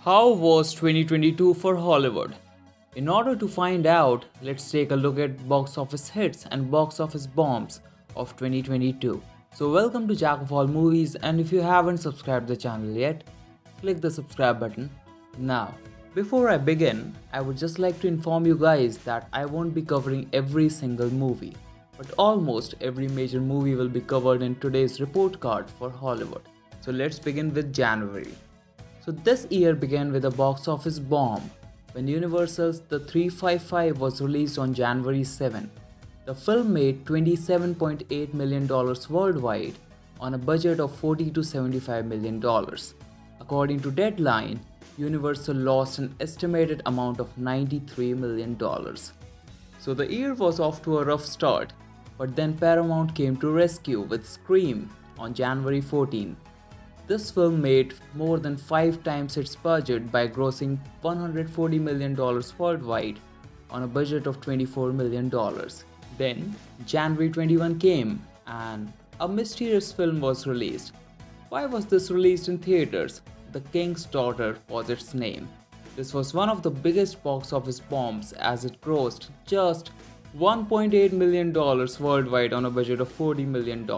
How was 2022 for Hollywood? In order to find out, let's take a look at box office hits and box office bombs of 2022. So welcome to Jack of All Movies, and if you haven't subscribed the channel yet, click the subscribe button now. Before I begin, I would just like to inform you guys that I won't be covering every single movie, but almost every major movie will be covered in today's report card for Hollywood. So let's begin with January. So this year began with a box office bomb when Universal's The 355 was released on January 7. The film made $27.8 million worldwide on a budget of $40 to $75 million. According to Deadline, Universal lost an estimated amount of $93 million. So the year was off to a rough start, but then Paramount came to rescue with Scream on January 14. This film made more than 5 times its budget by grossing $140 million worldwide on a budget of $24 million. Then, January 21 came and a mysterious film was released. Why was this released in theaters? The King's Daughter was its name. This was one of the biggest box office bombs as it grossed just $1.8 million worldwide on a budget of $40 million.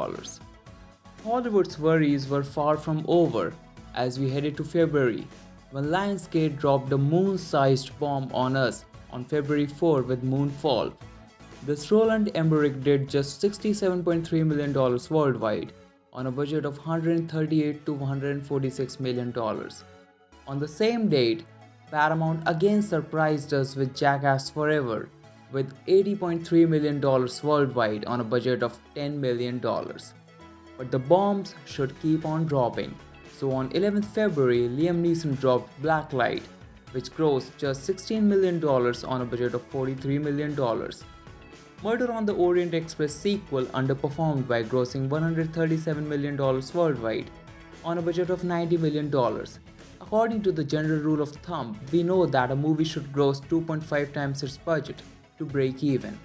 Hollywood's worries were far from over as we headed to February, when Lionsgate dropped a moon-sized bomb on us on February 4 with Moonfall. This Roland Emmerich did just $67.3 million worldwide on a budget of $138 to $146 million. On the same date, Paramount again surprised us with Jackass Forever with $80.3 million worldwide on a budget of $10 million. But the bombs should keep on dropping. So on 11th February, Liam Neeson dropped Blacklight, which grossed just $16 million on a budget of $43 million. Murder on the Orient Express sequel underperformed by grossing $137 million worldwide on a budget of $90 million. According to the general rule of thumb, we know that a movie should gross 2.5 times its budget to break even.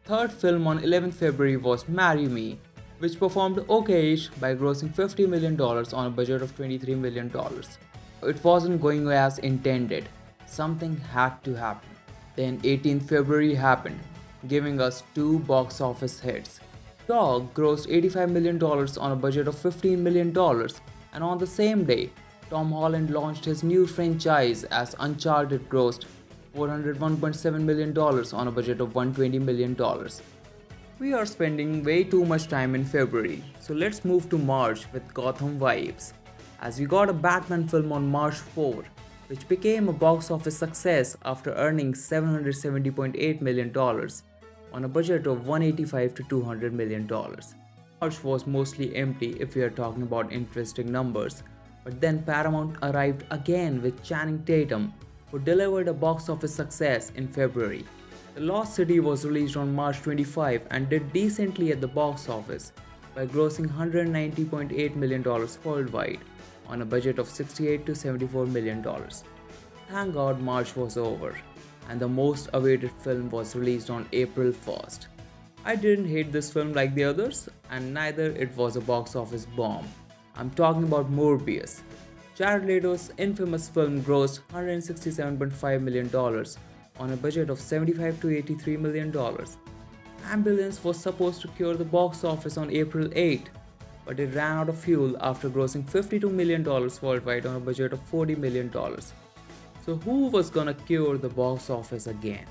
Third film on 11th February was Marry Me, which performed okayish by grossing $50 million on a budget of $23 million. It wasn't going as intended. Something had to happen. Then 18th February happened, giving us 2 box office hits. Dog grossed $85 million on a budget of $15 million, and on the same day, Tom Holland launched his new franchise as Uncharted grossed $401.7 million on a budget of $120 million. We are spending way too much time in February, so let's move to March with Gotham vibes, as we got a Batman film on March 4, which became a box office success after earning $770.8 million on a budget of $185 to $200 million. March was mostly empty if we are talking about interesting numbers, but then Paramount arrived again with Channing Tatum, who delivered a box office success in February. The Lost City was released on March 25 and did decently at the box office by grossing $190.8 million worldwide on a budget of $68 to $74 million. Thank God March was over, and the most awaited film was released on April 1st. I didn't hate this film like the others, and neither it was a box office bomb. I'm talking about Morbius. Jared Leto's infamous film grossed $167.5 million on a budget of $75 to $83 million. Ambulance was supposed to cure the box office on April 8, but it ran out of fuel after grossing $52 million worldwide on a budget of $40 million. So who was gonna cure the box office again?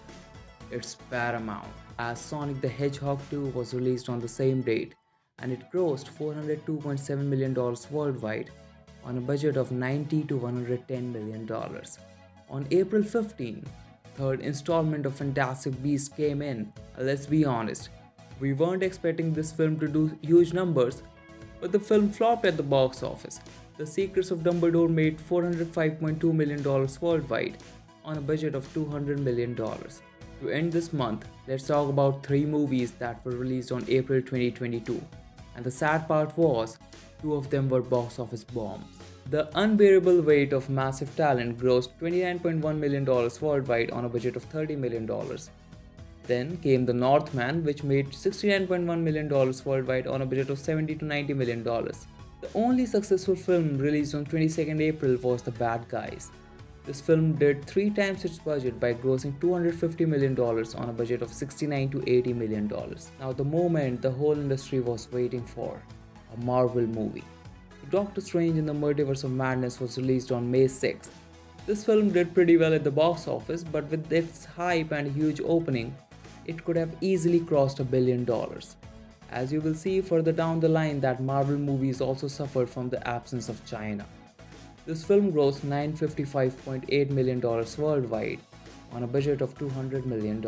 It's Paramount, as Sonic the Hedgehog 2 was released on the same date, and it grossed $402.7 million worldwide on a budget of $90 to $110 million. On April 15, third installment of Fantastic Beasts came in, and let's be honest, we weren't expecting this film to do huge numbers, but the film flopped at the box office. The Secrets of Dumbledore made $405.2 million worldwide on a budget of $200 million. To end this month, let's talk about 3 movies that were released on April 2022, and the sad part was, 2 of them were box office bombs. The Unbearable Weight of Massive Talent grossed $29.1 million worldwide on a budget of $30 million. Then came The Northman, which made $69.1 million worldwide on a budget of $70 to $90 million. The only successful film released on 22nd April was The Bad Guys, This film did 3 times its budget by grossing $250 million on a budget of $69 to $80 million. Now, the moment the whole industry was waiting for, a Marvel movie. Doctor Strange in the Multiverse of Madness was released on May 6th. This film did pretty well at the box office, but with its hype and huge opening, it could have easily crossed $1 billion. As you will see further down the line that Marvel movies also suffered from the absence of China. This film grossed $955.8 million worldwide on a budget of $200 million.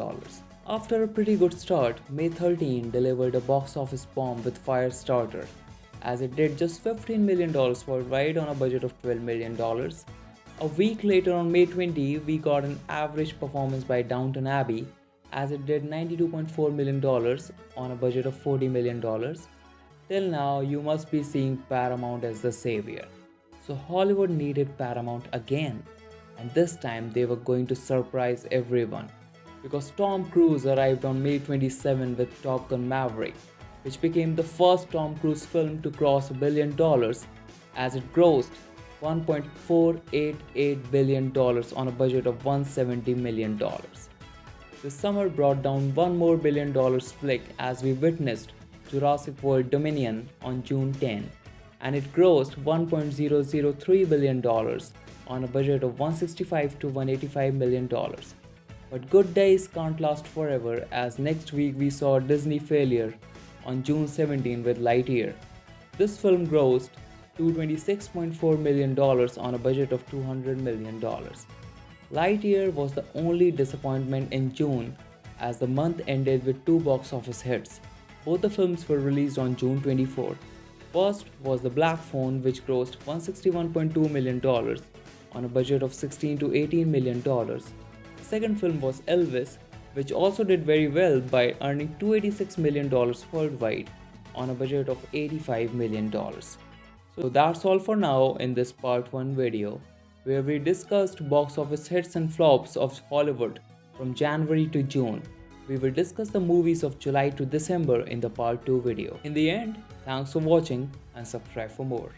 After a pretty good start, May 13 delivered a box office bomb with Firestarter, as it did just $15 million worldwide on a budget of $12 million. A week later on May 20, we got an average performance by Downton Abbey, as it did $92.4 million on a budget of $40 million. Till now, you must be seeing Paramount as the savior. So Hollywood needed Paramount again, and this time they were going to surprise everyone, because Tom Cruise arrived on May 27 with Top Gun Maverick, which became the first Tom Cruise film to cross $1 billion, as it grossed $1.488 billion on a budget of $170 million. This summer brought down one more $1 billion flick as we witnessed Jurassic World Dominion on June 10, and it grossed $1.003 billion on a budget of $165 to $185 million. But good days can't last forever, as next week we saw a Disney failure on June 17 with Lightyear. This film grossed $226.4 million on a budget of $200 million. Lightyear was the only disappointment in June, as the month ended with 2 box office hits. Both the films were released on June 24. First was The Black Phone, which grossed $161.2 million on a budget of $16 to $18 million. The second film was Elvis, which also did very well by earning $286 million worldwide on a budget of $85 million. So that's all for now in this part 1 video, where we discussed box office hits and flops of Hollywood from January to June. We will discuss the movies of July to December in the part 2 video. In the end, thanks for watching and subscribe for more.